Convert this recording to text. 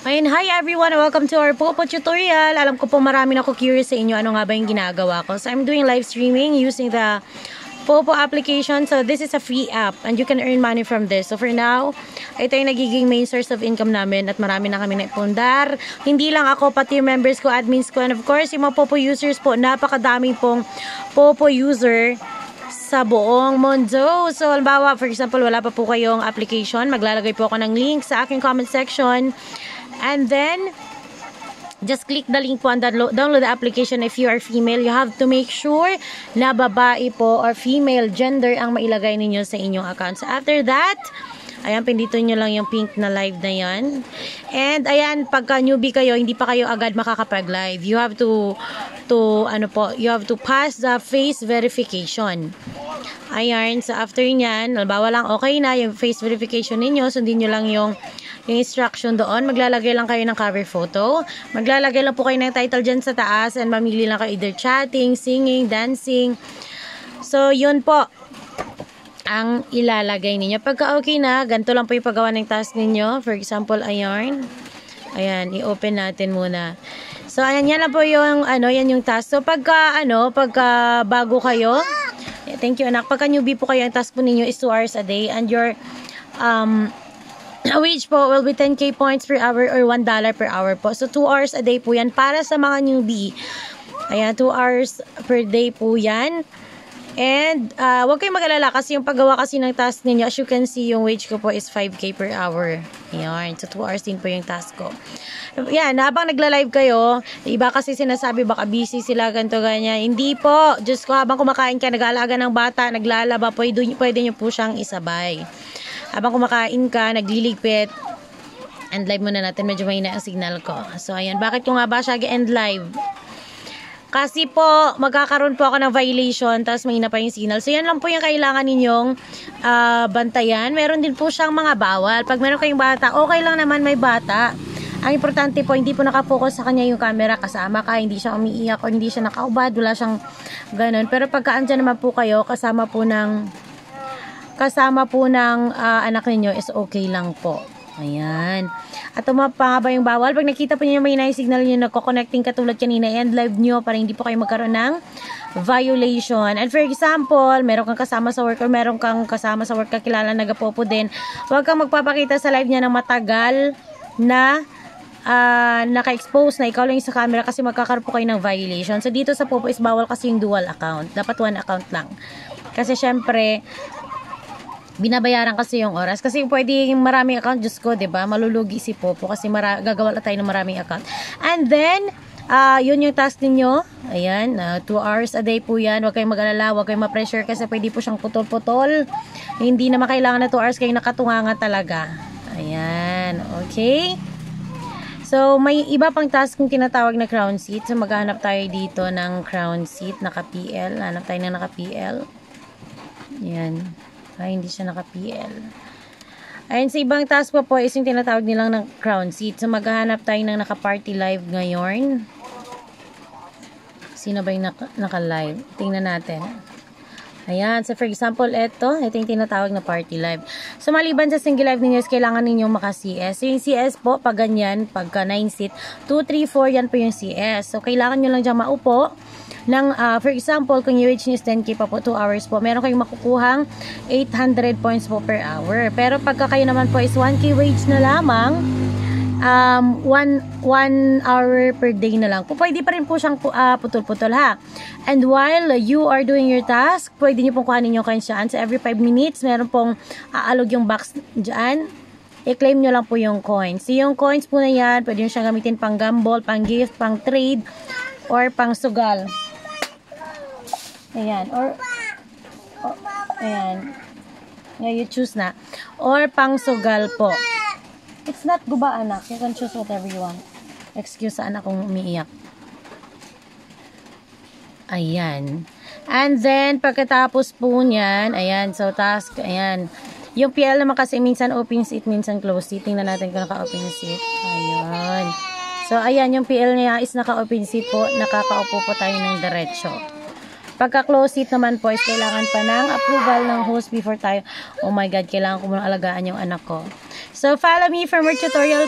Ayun, hi everyone! Welcome to our Popo tutorial. Alam ko po marami na ako curious sa inyo ano nga ba yung ginagawa ko. So I'm doing live streaming using the Popo application. So this is a free app and you can earn money from this. So for now, ito yung nagiging main source of income namin at marami na kami naipundar. Hindi lang ako, pati yung members ko, admins ko, and of course yung mga Popo users po, napakadaming pong Popo user sa buong mundo. So, halimbawa, for example, wala pa po kayong application, maglalagay po ako ng link sa aking comment section. And then, just click the link po and download the application if you are female. You have to make sure na babae po or female gender ang mailagay ninyo sa inyong account. So, after that, ayan, pindutin nyo lang yung pink na live na yan. And, ayan, pagka newbie kayo, hindi pa kayo agad makakapag-live. You have to pass the face verification. Ayan, so after nyan, halimbawa lang okay na yung face verification ninyo, sundin nyo lang yung instruction doon. Maglalagay lang kayo ng cover photo. Maglalagay lang po kayo ng title dyan sa taas and mamili lang kayo either chatting, singing, dancing. So, yun po ang ilalagay ninyo. Pagka okay na, ganito lang po yung paggawa ng task ninyo. For example, ayan. Ayan, i-open natin muna. So, ayan, yan lang po yung, yan yung task. So, pagka bago kayo, thank you anak, pagka newbie po kayo, ang task po ninyo is 2 hours a day and your, wage po will be 10k points per hour or $1 per hour po. So, 2 hours a day po yan para sa mga newbie. Ayan, 2 hours per day po yan. And, huwag kayong mag-alala kasi yung paggawa kasi ng task ninyo, as you can see, yung wage ko po is 5k per hour. Ayan, so 2 hours din po yung task ko. Yan, habang nagla-live kayo, iba kasi sinasabi, baka busy sila, ganito, ganyan. Hindi po. Diyos ko, habang kumakain ka, nag-aalaga ng bata, naglalaba, pwede nyo po siyang isabay. Habang kumakain ka, nagliligpit, end live muna natin. Medyo mahina ang signal ko. So, ayan. Bakit ko nga ba siya end live? Kasi po, magkakaroon po ako ng violation, tapos mahina pa yung signal. So, yan lang po yung kailangan ninyong bantayan. Meron din po siyang mga bawal. Pag meron kayong bata, okay lang naman may bata. Ang importante po, hindi po nakafocus sa kanya yung camera, kasama ka, hindi siya umiiyak o hindi siya nakaubad, wala siyang ganun. Pero pagka andyan naman po kayo, kasama po ng anak ninyo is okay lang po. Ayan. At pa ba yung bawal? Pag nakita po niyo may signal niyo nagko-connecting katulad kanina, end live nyo para hindi po kayo magkaroon ng violation. And for example, meron kang kasama sa work or meron kang kasama sa work kakilala nagapopo din, huwag kang magpapakita sa live niya ng matagal na naka-expose na ikaw lang sa camera kasi magkakaroon po kayo ng violation. So dito sa Popo is bawal kasi yung dual account. Dapat 1 account lang. Kasi syempre, binabayaran kasi yung oras. Kasi pwede yung maraming account, Diyos ko, diba? Malulugi si Popo kasi gagawa na tayo ng maraming account. And then, yun yung task ninyo. Ayan, 2 hours a day po yan. Huwag kayong mag-alala, huwag kayong ma-pressure kasi pwede po siyang putol-putol. Hindi naman kailangan na 2 hours kayong nakatunganga talaga. Ayan, okay? So, may iba pang task kung tinatawag na crown seat. So, maghanap tayo dito ng crown seat, naka-PL. Hanap tayo ng naka-PL. Ayan. Ay, hindi siya naka-PL. Ayun, sa ibang task po is yung tinatawag nilang ng crown seat. So, maghahanap tayo ng naka-party live ngayon. Sino ba yung naka-live? Tingnan natin. Ayan. So, for example, ito yung tinatawag na party live. So, maliban sa single live ninyo, kailangan ninyong maka-CS. So, yung CS po, pag ganyan, pagka 9 seat, 2, 3, 4, yan po yung CS. So, kailangan nyo lang dyan maupo. For example, kung yung wage nyo is 10k pa po, 2 hours po, meron kayong makukuhang 800 points po per hour. Pero pagka kayo naman po is 1k wage na lamang, 1 hour per day na lang. Pwede pa rin po siyang putol-putol ha. And while you are doing your task, pwede nyo pong kuhanin yung kansyan. So every 5 minutes, meron pong aalog yung box dyan. I-claim nyo lang po yung coins. So yung coins po na yan, pwede nyo siyang gamitin pang gamble, pang gift, pang trade, or pang sugal. Ayan. Ayan. You choose na. Or pang sugal po. It's not guba, anak. You can choose whatever you want. Excuse sa anak kung umiiyak. Ayan. And then, pagkatapos po niyan, ayan, so task, ayan. Yung PL naman kasi minsan open seat, minsan close seat. Tingnan natin kung naka-open seat. Ayan. So, ayan, yung PL niya is naka-open seat po. Nakakaupo po tayo ng diretsyo. Pagka-close seat naman po is kailangan pa ng approval ng host before tayo. Oh my God, kailangan ko muna alagaan yung anak ko. So, follow me for more tutorial.